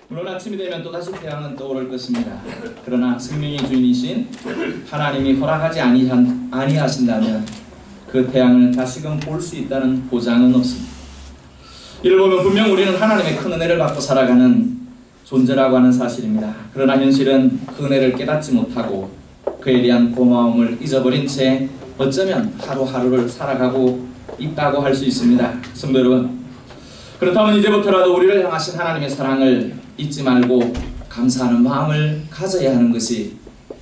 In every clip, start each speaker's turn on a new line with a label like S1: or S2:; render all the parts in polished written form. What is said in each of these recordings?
S1: 물론 아침이 되면 또다시 태양은 떠오를 것입니다. 그러나 생명의 주인이신 하나님이 허락하지 아니하신다면 그 태양을 다시금 볼 수 있다는 보장은 없습니다. 이를 보면 분명 우리는 하나님의 큰 은혜를 받고 살아가는 존재라고 하는 사실입니다. 그러나 현실은 그 은혜를 깨닫지 못하고 그에 대한 고마움을 잊어버린 채 어쩌면 하루하루를 살아가고 있다고 할 수 있습니다. 성도 여러분, 그렇다면 이제부터라도 우리를 향하신 하나님의 사랑을 잊지 말고 감사하는 마음을 가져야 하는 것이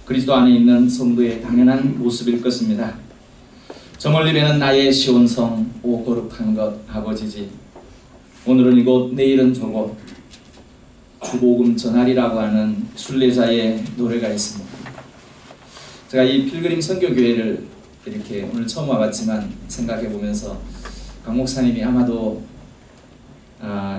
S1: 그리스도 안에 있는 성도의 당연한 모습일 것입니다. 저 멀리 배는 나의 시온성 오 거룩한 것 아버지지. 오늘은 이곳 내일은 저곳 주복음 전하리라고 하는 순례자의 노래가 있습니다. 제가 이 필그림 선교교회를 이렇게 오늘 처음 와봤지만 생각해 보면서 강 목사님이 아마도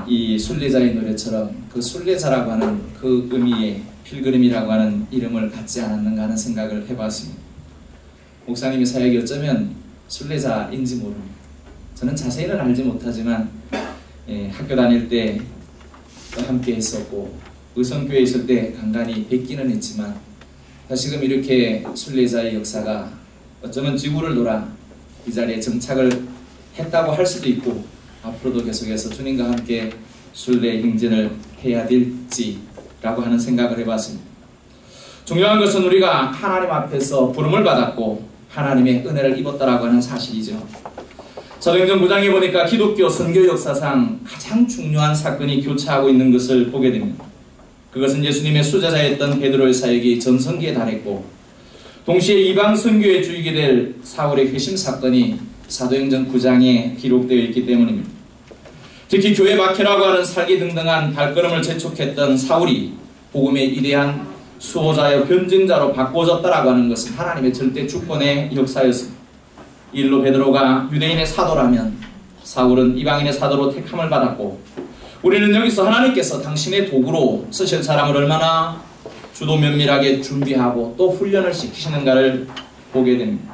S1: 이 순례자의 노래처럼 그 순례자라고 하는 그 의미의 필그림이라고 하는 이름을 갖지 않았는가 하는 생각을 해봤습니다. 목사님의 사역이 어쩌면 순례자인지 모릅니다. 저는 자세히는 알지 못하지만 학교 다닐 때 함께 했었고 의성교회에 있을 때 간간히 뵙기는 했지만 다시금 이렇게 순례자의 역사가 어쩌면 지구를 돌아 이 자리에 정착을 했다고 할 수도 있고 앞으로도 계속해서 주님과 함께 순례 행진을 해야 될지라고 하는 생각을 해봤습니다. 중요한 것은 우리가 하나님 앞에서 부름을 받았고 하나님의 은혜를 입었다라고 하는 사실이죠. 사도행전 9장에 보니까 기독교 선교 역사상 가장 중요한 사건이 교차하고 있는 것을 보게 됩니다. 그것은 예수님의 수제자였던 베드로의 사역이 전성기에 달했고 동시에 이방 선교의 주역이 될 사울의 회심 사건이 사도행전 9장에 기록되어 있기 때문입니다. 특히 교회 박해라고 하는 살기등등한 발걸음을 재촉했던 사울이 복음의 위대한 수호자여 변증자로 바꿔졌다라고 하는 것은 하나님의 절대 주권의 역사였습니다. 일로 베드로가 유대인의 사도라면 사울은 이방인의 사도로 택함을 받았고 우리는 여기서 하나님께서 당신의 도구로 쓰실 사람을 얼마나 주도 면밀하게 준비하고 또 훈련을 시키시는가를 보게 됩니다.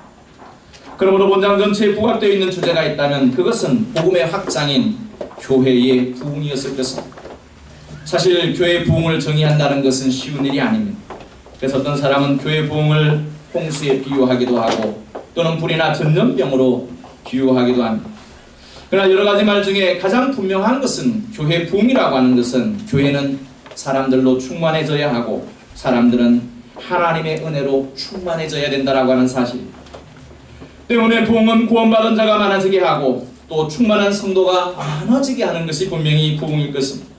S1: 그러므로 본장 전체에 부각되어 있는 주제가 있다면 그것은 복음의 확장인 교회의 부흥이었을 것입니다. 사실 교회의 부흥을 정의한다는 것은 쉬운 일이 아닙니다. 그래서 어떤 사람은 교회 부흥을 홍수에 비유하기도 하고 또는 불이나 전염병으로 비유하기도 합니다. 그러나 여러 가지 말 중에 가장 분명한 것은 교회 부흥이라고 하는 것은 교회는 사람들로 충만해져야 하고 사람들은 하나님의 은혜로 충만해져야 된다라고 하는 사실 때문에 부흥은 구원받은 자가 많아지게 하고 또 충만한 성도가 많아지게 하는 것이 분명히 부흥일 것입니다.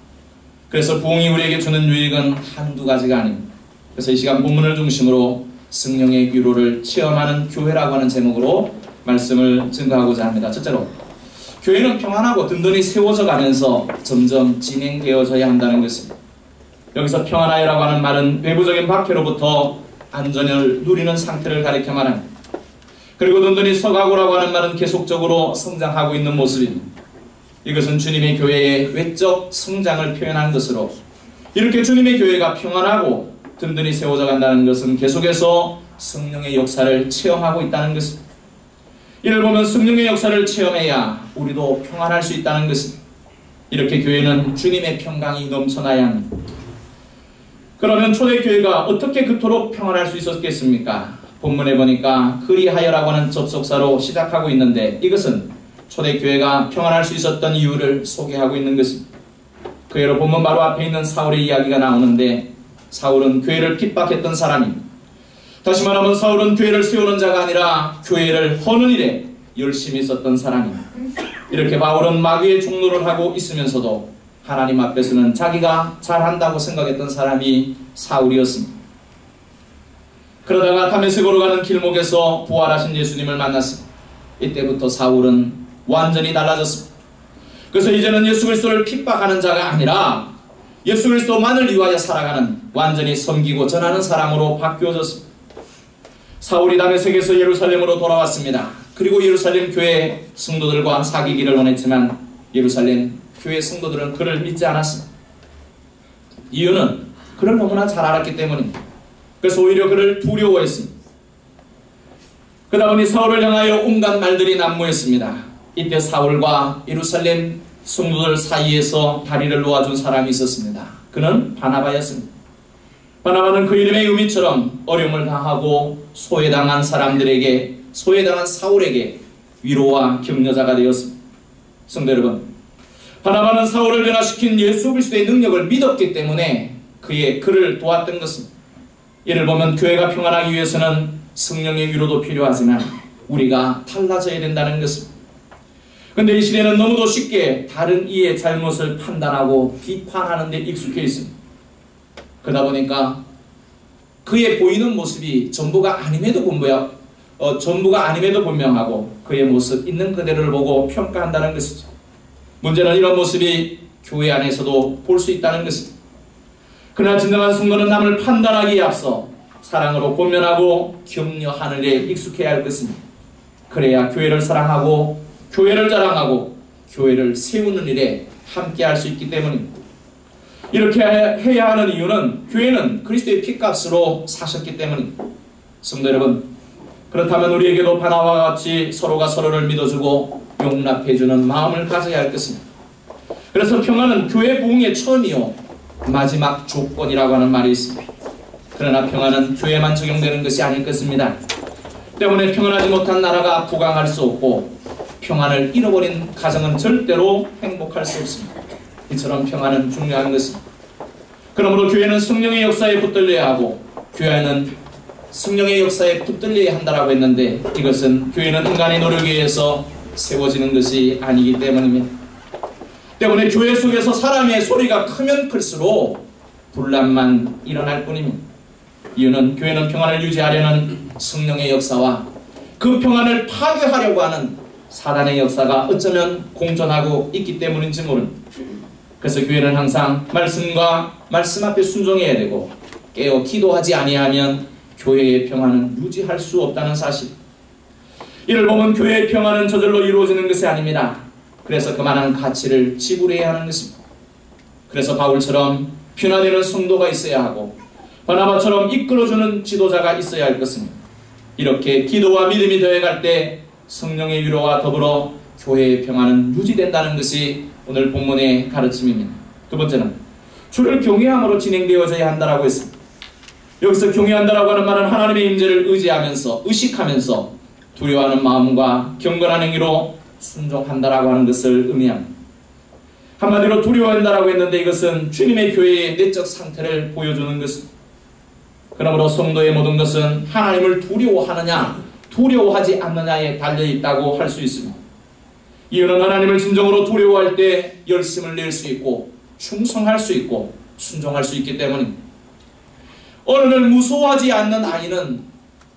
S1: 그래서 부흥이 우리에게 주는 유익은 한두 가지가 아닙니다. 그래서 이 시간 본문을 중심으로 성령의 위로를 체험하는 교회라고 하는 제목으로 말씀을 증거하고자 합니다. 첫째로 교회는 평안하고 든든히 세워져 가면서 점점 진행되어져야 한다는 것입니다. 여기서 평안하여라고 하는 말은 외부적인 박해로부터 안전을 누리는 상태를 가리켜 말합니다. 그리고 든든히 서가고라고 하는 말은 계속적으로 성장하고 있는 모습입니다. 이것은 주님의 교회의 외적 성장을 표현한 것으로 이렇게 주님의 교회가 평안하고 든든히 세워져 간다는 것은 계속해서 성령의 역사를 체험하고 있다는 것입니다. 이를 보면 성령의 역사를 체험해야 우리도 평안할 수 있다는 것입니다. 이렇게 교회는 주님의 평강이 넘쳐나야 합니다. 그러면 초대교회가 어떻게 그토록 평안할 수 있었겠습니까? 본문에 보니까 그리하여라고 하는 접속사로 시작하고 있는데 이것은 초대교회가 평안할 수 있었던 이유를 소개하고 있는 것입니다. 그 예로 본문 바로 앞에 있는 사울의 이야기가 나오는데 사울은 교회를 핍박했던 사람입니다. 다시 말하면 사울은 교회를 세우는 자가 아니라 교회를 허는 일에 열심히 있었던 사람입니다. 이렇게 바울은 마귀의 종노를 하고 있으면서도 하나님 앞에서는 자기가 잘한다고 생각했던 사람이 사울이었습니다. 그러다가 다메섹으로 가는 길목에서 부활하신 예수님을 만났습니다. 이때부터 사울은 완전히 달라졌습니다. 그래서 이제는 예수 그리스도를 핍박하는 자가 아니라 예수 그리스도만을 위하여 살아가는 완전히 섬기고 전하는 사람으로 바뀌어졌습니다. 사울이 다메섹에서 예루살렘으로 돌아왔습니다. 그리고 예루살렘 교회 성도들과 사귀기를 원했지만 예루살렘 교회 성도들은 그를 믿지 않았습니다. 이유는 그를 너무나 잘 알았기 때문입니다. 그래서 오히려 그를 두려워했습니다. 그러다 보니 사울을 향하여 온갖 말들이 난무했습니다. 이때 사울과 예루살렘 성도들 사이에서 다리를 놓아준 사람이 있었습니다. 그는 바나바였습니다. 바나바는 그 이름의 의미처럼 어려움을 당하고 소외당한 사람들에게, 소외당한 사울에게 위로와 격려자가 되었습니다. 성도 여러분, 바나바는 사울을 변화시킨 예수 그리스도의 능력을 믿었기 때문에 그를 도왔던 것입니다. 예를 보면 교회가 평안하기 위해서는 성령의 위로도 필요하지만 우리가 달라져야 된다는 것입니다. 그런데 이 시대는 너무도 쉽게 다른 이의 잘못을 판단하고 비판하는 데 익숙해 있습니다. 그러다 보니까 그의 보이는 모습이 전부가 아님에도 분명하고 그의 모습 있는 그대로를 보고 평가한다는 것이죠. 문제는 이런 모습이 교회 안에서도 볼 수 있다는 것입니다. 그러나 진정한 성도는 남을 판단하기에 앞서 사랑으로 권면하고 격려하는 일에 익숙해야 할 것입니다. 그래야 교회를 사랑하고 교회를 자랑하고 교회를 세우는 일에 함께 할 수 있기 때문입니다. 이렇게 해야 하는 이유는 교회는 그리스도의 피값으로 사셨기 때문입니다. 성도 여러분, 그렇다면 우리에게도 바나바와 같이 서로가 서로를 믿어주고 용납해주는 마음을 가져야 할 것입니다. 그래서 평안은 교회 부흥의 처음이요 마지막 조건이라고 하는 말이 있습니다. 그러나 평안은 교회만 적용되는 것이 아닐 것입니다. 때문에 평안하지 못한 나라가 부강할 수 없고 평안을 잃어버린 가정은 절대로 행복할 수 없습니다. 이처럼 평안은 중요한 것입니다. 그러므로 교회는 성령의 역사에 붙들려야 하고 교회는 성령의 역사에 붙들려야 한다고 했는데 이것은 교회는 인간의 노력에 의해서 세워지는 것이 아니기 때문입니다. 때문에 교회 속에서 사람의 소리가 크면 클수록 분란만 일어날 뿐입니다. 이유는 교회는 평안을 유지하려는 성령의 역사와 그 평안을 파괴하려고 하는 사단의 역사가 어쩌면 공존하고 있기 때문인지 모릅니다. 그래서 교회는 항상 말씀과 말씀 앞에 순종해야 되고 깨어 기도하지 아니하면 교회의 평안은 유지할 수 없다는 사실. 이를 보면 교회의 평안은 저절로 이루어지는 것이 아닙니다. 그래서 그만한 가치를 지불해야 하는 것입니다. 그래서 바울처럼 변화되는 성도가 있어야 하고 바나바처럼 이끌어주는 지도자가 있어야 할 것입니다. 이렇게 기도와 믿음이 더해갈 때 성령의 위로와 더불어 교회의 평안은 유지된다는 것이 오늘 본문의 가르침입니다. 두 번째는 주를 경외함으로 진행되어져야 한다고 했습니다. 여기서 경외한다라고 하는 말은 하나님의 임재를 의식하면서 두려워하는 마음과 경건한 행위로 순종한다라고 하는 것을 의미합니다. 한마디로 두려워한다라고 했는데 이것은 주님의 교회의 내적 상태를 보여주는 것입니다. 그러므로 성도의 모든 것은 하나님을 두려워하느냐 두려워하지 않느냐에 달려있다고 할 수 있습니다. 이유는 하나님을 진정으로 두려워할 때 열심을 낼 수 있고 충성할 수 있고 순종할 수 있기 때문입니다. 어른을 무서워하지 않는 아이는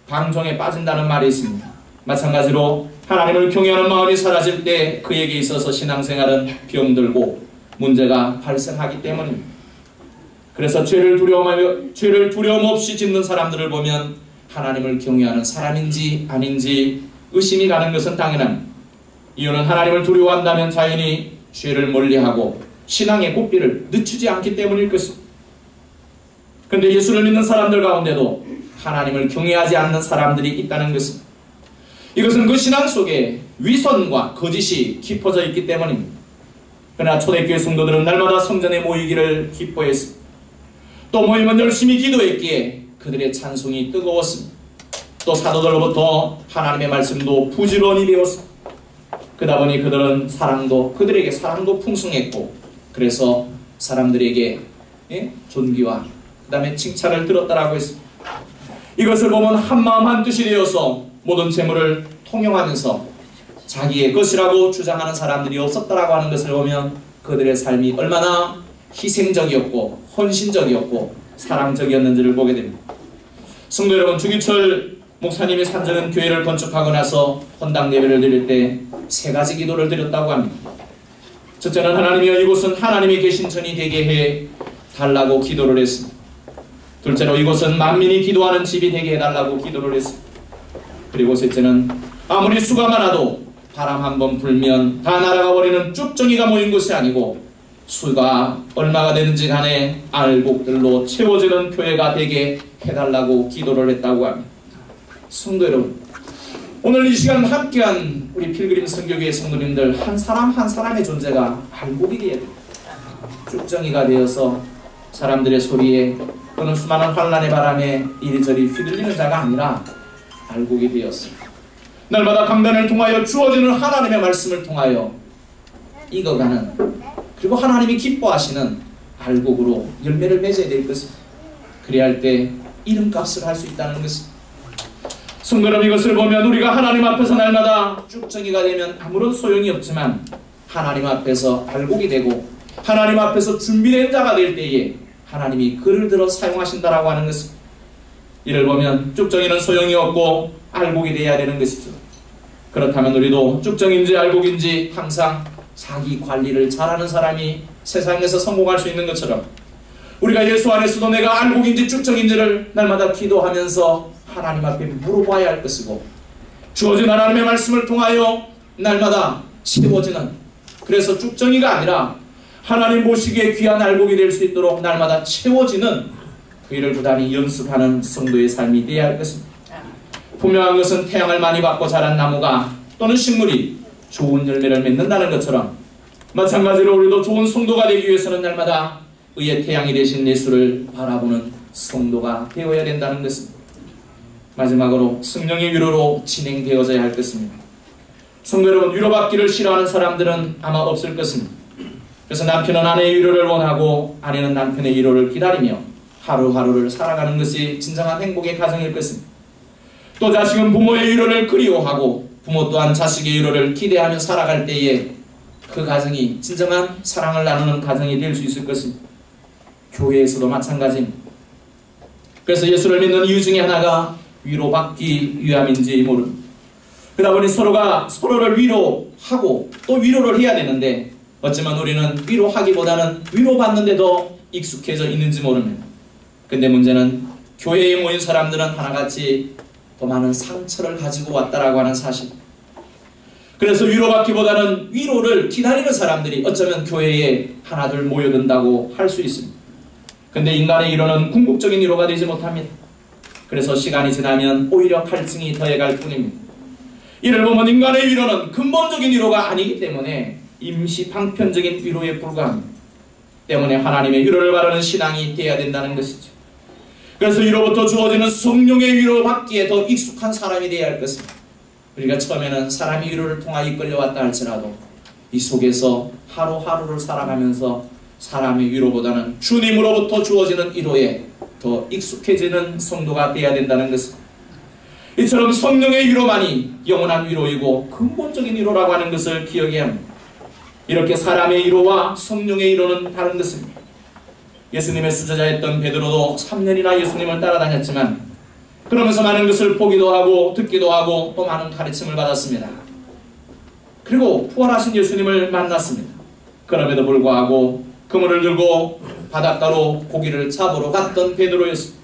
S1: 방종에 빠진다는 말이 있습니다. 마찬가지로 하나님을 경외하는 마음이 사라질 때 그에게 있어서 신앙생활은 병들고 문제가 발생하기 때문입니다. 그래서 죄를 두려움 없이 짓는 사람들을 보면 하나님을 경외하는 사람인지 아닌지 의심이 가는 것은 당연합니다. 이유는 하나님을 두려워한다면 자연히 죄를 멀리하고 신앙의 고삐를 늦추지 않기 때문일 것입니다. 그런데 예수를 믿는 사람들 가운데도 하나님을 경외하지 않는 사람들이 있다는 것입니다. 이것은 그 신앙 속에 위선과 거짓이 깊어져 있기 때문입니다. 그러나 초대교회 성도들은 날마다 성전에 모이기를 기뻐했습니다. 또 모이면 열심히 기도했기에 그들의 찬송이 뜨거웠습니다. 또 사도들로부터 하나님의 말씀도 부지런히 배웠습니다. 그러다 보니 그들에게 사랑도 풍성했고 그래서 사람들에게 존귀와 그 다음에 칭찬을 들었다라고 했습니다. 이것을 보면 한마음 한뜻이 되어서 모든 재물을 통용하면서 자기의 것이라고 주장하는 사람들이 없었다라고 하는 것을 보면 그들의 삶이 얼마나 희생적이었고 헌신적이었고 사랑적이었는지를 보게 됩니다. 성도 여러분, 주기철 목사님이 산적은 교회를 건축하고 나서 헌당 예배를 드릴 때 세 가지 기도를 드렸다고 합니다. 첫째는 하나님이여 이곳은 하나님이 계신 전이 되게 해 달라고 기도를 했습니다. 둘째로 이곳은 만민이 기도하는 집이 되게 해달라고 기도를 했습니다. 그리고 셋째는 아무리 수가 많아도 바람 한번 불면 다 날아가 버리는 쭉정이가 모인 것이 아니고 수가 얼마가 되는지 간에 알곡들로 채워지는 교회가 되게 해달라고 기도를 했다고 합니다. 성도 여러분, 오늘 이 시간 함께한 우리 필그림 선교교회 성도님들 한 사람 한 사람의 존재가 알곡이 되어야 됩니다. 쭉정이가 되어서 사람들의 소리에 또는 수많은 환란의 바람에 이리저리 휘둘리는 자가 아니라 알곡이 되었습니다. 날마다 강단을 통하여 주어지는 하나님의 말씀을 통하여 익어가는, 그리고 하나님이 기뻐하시는 알곡으로 열매를 맺어야 될 것입니다. 그래야 할 때 이름값을 할 수 있다는 것입니다. 성도 여러분, 이것을 보면 우리가 하나님 앞에서 날마다 쭉정이가 되면 아무런 소용이 없지만 하나님 앞에서 알곡이 되고 하나님 앞에서 준비된 자가 될 때에 하나님이 그를 들어 사용하신다라고 하는 것입니다. 이를 보면 쭉정이는 소용이 없고 알곡이 되어야 되는 것이죠. 그렇다면 우리도 쭉정인지 알곡인지 항상 자기 관리를 잘하는 사람이 세상에서 성공할 수 있는 것처럼 우리가 예수 안에서도 내가 알곡인지 쭉정인지를 날마다 기도하면서 하나님 앞에 물어봐야 할 것이고, 주어진 하나님의 말씀을 통하여 날마다 채워지는, 그래서 쭉정이가 아니라 하나님 보시기에 귀한 알곡이 될 수 있도록 날마다 채워지는 그 일을 부단히 연습하는 성도의 삶이 되어야 할 것입니다. 분명한 것은 태양을 많이 받고 자란 나무가 또는 식물이 좋은 열매를 맺는다는 것처럼 마찬가지로 우리도 좋은 성도가 되기 위해서는 날마다 의의 태양이 되신 예수를 바라보는 성도가 되어야 된다는 것입니다. 마지막으로 성령의 위로로 진행되어져야 할 것입니다. 성도 여러분, 위로받기를 싫어하는 사람들은 아마 없을 것입니다. 그래서 남편은 아내의 위로를 원하고 아내는 남편의 위로를 기다리며 하루하루를 살아가는 것이 진정한 행복의 가정일 것입니다. 또 자식은 부모의 위로를 그리워하고 부모 또한 자식의 위로를 기대하며 살아갈 때에 그 가정이 진정한 사랑을 나누는 가정이 될 수 있을 것입니다. 교회에서도 마찬가지입니다. 그래서 예수를 믿는 이유 중에 하나가 위로받기 위함인지 모릅니다. 그러다 보니 서로가 서로를 위로하고 또 위로를 해야 되는데 어쩌면 우리는 위로하기보다는 위로받는 데 더 익숙해져 있는지 모릅니다. 근데 문제는 교회에 모인 사람들은 하나같이 더 많은 상처를 가지고 왔다라고 하는 사실. 그래서 위로받기보다는 위로를 기다리는 사람들이 어쩌면 교회에 하나둘 모여든다고 할 수 있습니다. 근데 인간의 위로는 궁극적인 위로가 되지 못합니다. 그래서 시간이 지나면 오히려 갈증이 더해갈 뿐입니다. 이를 보면 인간의 위로는 근본적인 위로가 아니기 때문에 임시 방편적인 위로에 불과합니다. 때문에 하나님의 위로를 바라는 신앙이 되어야 된다는 것이죠. 그래서 위로부터 주어지는 성령의 위로 받기에 더 익숙한 사람이 되어야 할 것입니다. 우리가 처음에는 사람의 위로를 통하여 이끌려왔다 할지라도 이 속에서 하루하루를 살아가면서 사람의 위로보다는 주님으로부터 주어지는 위로에 더 익숙해지는 성도가 되어야 된다는 것입니다. 이처럼 성령의 위로만이 영원한 위로이고 근본적인 위로라고 하는 것을 기억해야 합니다. 이렇게 사람의 위로와 성령의 위로는 다른 것입니다. 예수님의 수제자였던 베드로도 3년이나 예수님을 따라다녔지만 그러면서 많은 것을 보기도 하고 듣기도 하고 또 많은 가르침을 받았습니다. 그리고 부활하신 예수님을 만났습니다. 그럼에도 불구하고 그물을 들고 바닷가로 고기를 잡으러 갔던 베드로였습니다.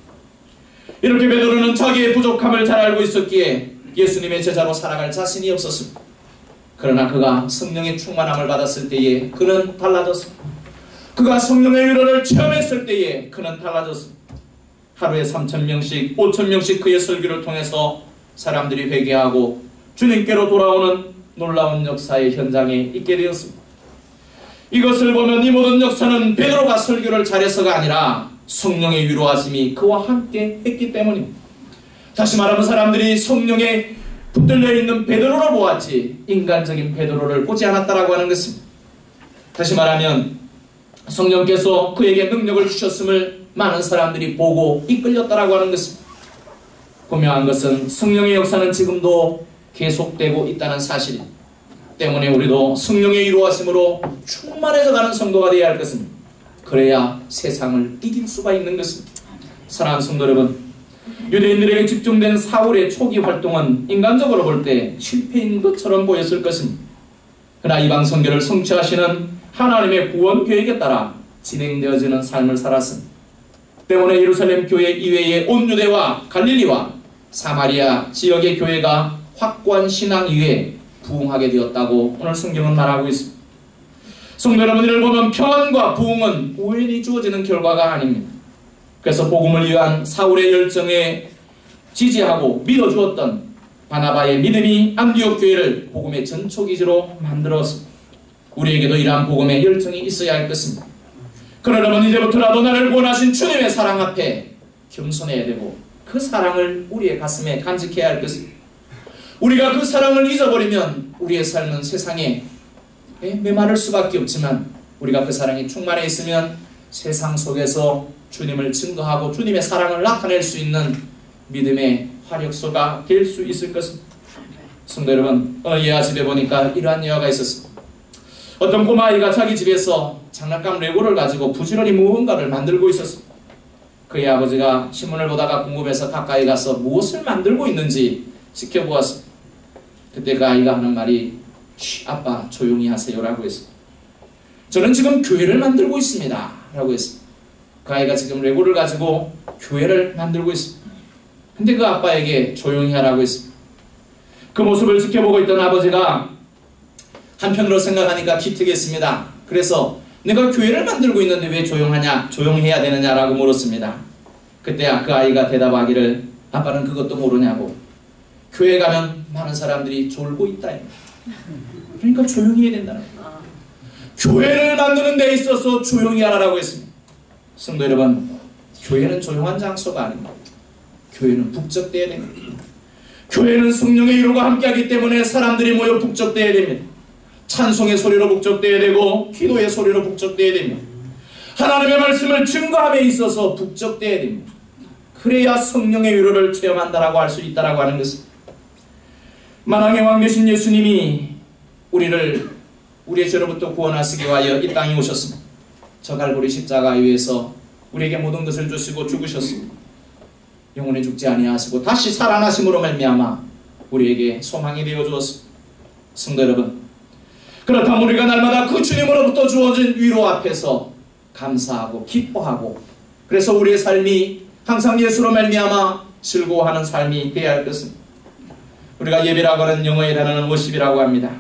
S1: 이렇게 베드로는 자기의 부족함을 잘 알고 있었기에 예수님의 제자로 살아갈 자신이 없었습니다. 그러나 그가 성령의 충만함을 받았을 때에 그는 달라졌습니다. 그가 성령의 위로를 체험했을 때에 그는 달라졌습니다. 하루에 3,000명씩 5,000명씩 그의 설교를 통해서 사람들이 회개하고 주님께로 돌아오는 놀라운 역사의 현장에 있게 되었습니다. 이것을 보면 이 모든 역사는 베드로가 설교를 잘해서가 아니라 성령의 위로하심이 그와 함께 했기 때문입니다. 다시 말하면 사람들이 성령에 붙들려 있는 베드로를 보았지 인간적인 베드로를 보지 않았다라고 하는 것입니다. 다시 말하면 성령께서 그에게 능력을 주셨음을 많은 사람들이 보고 이끌렸다라고 하는 것입니다. 분명한 것은 성령의 역사는 지금도 계속되고 있다는 사실 때문에 우리도 성령의 위로하심으로 충만해져 가는 성도가 되어야 할 것입니다. 그래야 세상을 이길 수가 있는 것입니다. 사랑하는 성도 여러분, 유대인들에게 집중된 사울의 초기 활동은 인간적으로 볼 때 실패인 것처럼 보였을 것입니다. 그러나 이방 선교를 성취하시는 하나님의 구원 계획에 따라 진행되어지는 삶을 살았습니다. 때문에 예루살렘 교회 이외의 온 유대와 갈릴리와 사마리아 지역의 교회가 확고한 신앙 위에 부흥하게 되었다고 오늘 성경은 말하고 있습니다. 성도 여러분, 이를 보면 평안과 부흥은 우연히 주어지는 결과가 아닙니다. 그래서 복음을 위한 사울의 열정에 지지하고 믿어주었던 바나바의 믿음이 안디옥 교회를 복음의 전초기지로 만들었습니다. 우리에게도 이러한 복음의 열정이 있어야 할 것입니다. 그러려면 이제부터라도 나를 구원하신 주님의 사랑 앞에 겸손해야 되고 그 사랑을 우리의 가슴에 간직해야 할 것입니다. 우리가 그 사랑을 잊어버리면 우리의 삶은 세상에 메마를 수밖에 없지만 우리가 그 사랑이 충만해 있으면 세상 속에서 주님을 증거하고 주님의 사랑을 나타낼 수 있는 믿음의 화력소가 될 수 있을 것입니다. 성도 여러분, 어느 예화 집에 보니까 이러한 예화가 있었습니다. 어떤 꼬마아이가 자기 집에서 장난감 레고를 가지고 부지런히 무언가를 만들고 있었습니다. 그의 아버지가 신문을 보다가 궁금해서 가까이 가서 무엇을 만들고 있는지 지켜보았습니다. 그때 그 아이가 하는 말이 아빠 조용히 하세요 라고 했습니다. 저는 지금 교회를 만들고 있습니다 라고 했습니다. 그 아이가 지금 레고를 가지고 교회를 만들고 있습니다. 근데 그 아빠에게 조용히 하라고 했습니다. 그 모습을 지켜보고 있던 아버지가 한편으로 생각하니까 기특했습니다. 그래서 내가 교회를 만들고 있는데 왜 조용하냐, 조용해야 되느냐라고 물었습니다. 그때 그 아이가 대답하기를 아빠는 그것도 모르냐고. 교회 가면 많은 사람들이 졸고 있다. 그러니까 조용히 해야 된다는 거예요. 교회를 만드는 데 있어서 조용히 하라고 했습니다. 성도 여러분, 교회는 조용한 장소가 아닙니다. 교회는 북적대야 됩니다. 교회는 성령의 위로가 함께하기 때문에 사람들이 모여 북적대야 됩니다. 찬송의 소리로 북적대야 되고 기도의 소리로 북적대야 됩니다. 하나님의 말씀을 증거함에 있어서 북적대야 됩니다. 그래야 성령의 위로를 체험한다라고 할 수 있다라고 하는 것입니다. 만왕의 왕 되신 예수님이 우리를 우리의 죄로부터 구원하시기 위하여 이 땅에 오셨습니다. 저 갈보리 십자가 위에서 우리에게 모든 것을 주시고 죽으셨습니다. 영원히 죽지 아니하시고 다시 살아나심으로 말미암아 우리에게 소망이 되어 주었습니다. 성도 여러분, 그렇다면 우리가 날마다 그 주님으로부터 주어진 위로 앞에서 감사하고 기뻐하고 그래서 우리의 삶이 항상 예수로 말미암아 즐거워하는 삶이 되어야 할 것입니다. 우리가 예배라고 하는 영어의 단어는 worship이라고 합니다.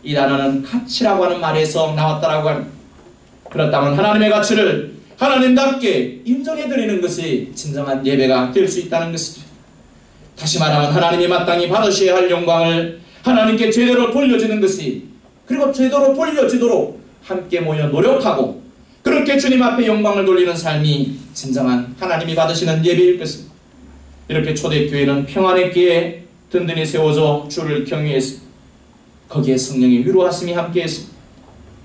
S1: 이 단어는 가치라고 하는 말에서 나왔다라고 합니다. 그렇다면 하나님의 가치를 하나님답게 인정해드리는 것이 진정한 예배가 될 수 있다는 것이죠. 다시 말하면 하나님이 마땅히 받으셔야 할 영광을 하나님께 제대로 돌려주는 것이, 그리고 제대로 돌려지도록 함께 모여 노력하고 그렇게 주님 앞에 영광을 돌리는 삶이 진정한 하나님이 받으시는 예배일 것입니다. 이렇게 초대교회는 평안의 길에 든든히 세워져 주를 경외했습니다. 거기에 성령의 위로하심이 함께했습니다.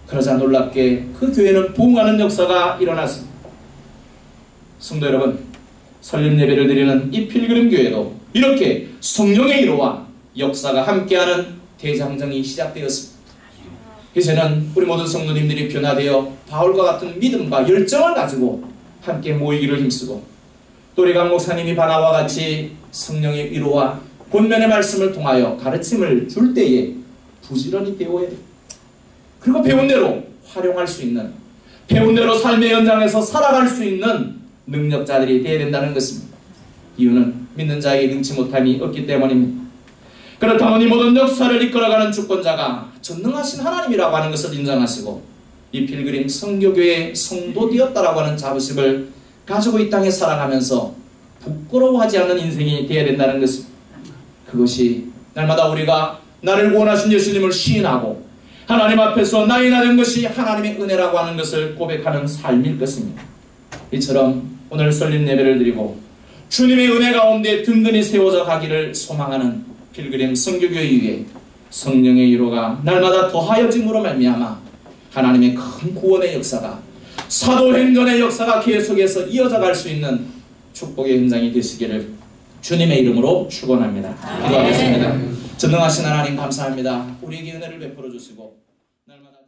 S1: 그러자 놀랍게 그 교회는 부흥하는 역사가 일어났습니다. 성도 여러분, 설립 예배를 드리는 이 필그림 교회도 이렇게 성령의 위로와 역사가 함께하는 대장정이 시작되었습니다. 이제는 우리 모든 성도님들이 변화되어 바울과 같은 믿음과 열정을 가지고 함께 모이기를 힘쓰고 또 우리 강 목사님이 바나와 같이 성령의 위로와 권면의 말씀을 통하여 가르침을 줄 때에 부지런히 배워야 됩니다. 그리고 배운 대로 활용할 수 있는, 배운 대로 삶의 현장에서 살아갈 수 있는 능력자들이 되어야 된다는 것입니다. 이유는 믿는 자에게 능치 못함이 없기 때문입니다. 그렇다면 이 모든 역사를 이끌어가는 주권자가 전능하신 하나님이라고 하는 것을 인정하시고 이 필그림 선교교회의 성도 되었다라고 하는 자부심을 가지고 이 땅에 살아가면서 부끄러워하지 않는 인생이 되어야 된다는 것입니다. 그것이 날마다 우리가 나를 구원하신 예수님을 시인하고 하나님 앞에서 나의 나 된 것이 하나님의 은혜라고 하는 것을 고백하는 삶일 것입니다. 이처럼 오늘 설립 예배를 드리고 주님의 은혜 가운데 든든히 세워져 가기를 소망하는 필그림 선교교회 위에 성령의 위로가 날마다 더하여짐으로 말미암아 하나님의 큰 구원의 역사가, 사도행전의 역사가 계속해서 이어져 갈 수 있는 축복의 현장이 되시기를 주님의 이름으로 축원합니다. 기도하겠습니다. 전능하신 하나님 감사합니다. 우리에게 은혜를 베풀어 주시고 날마다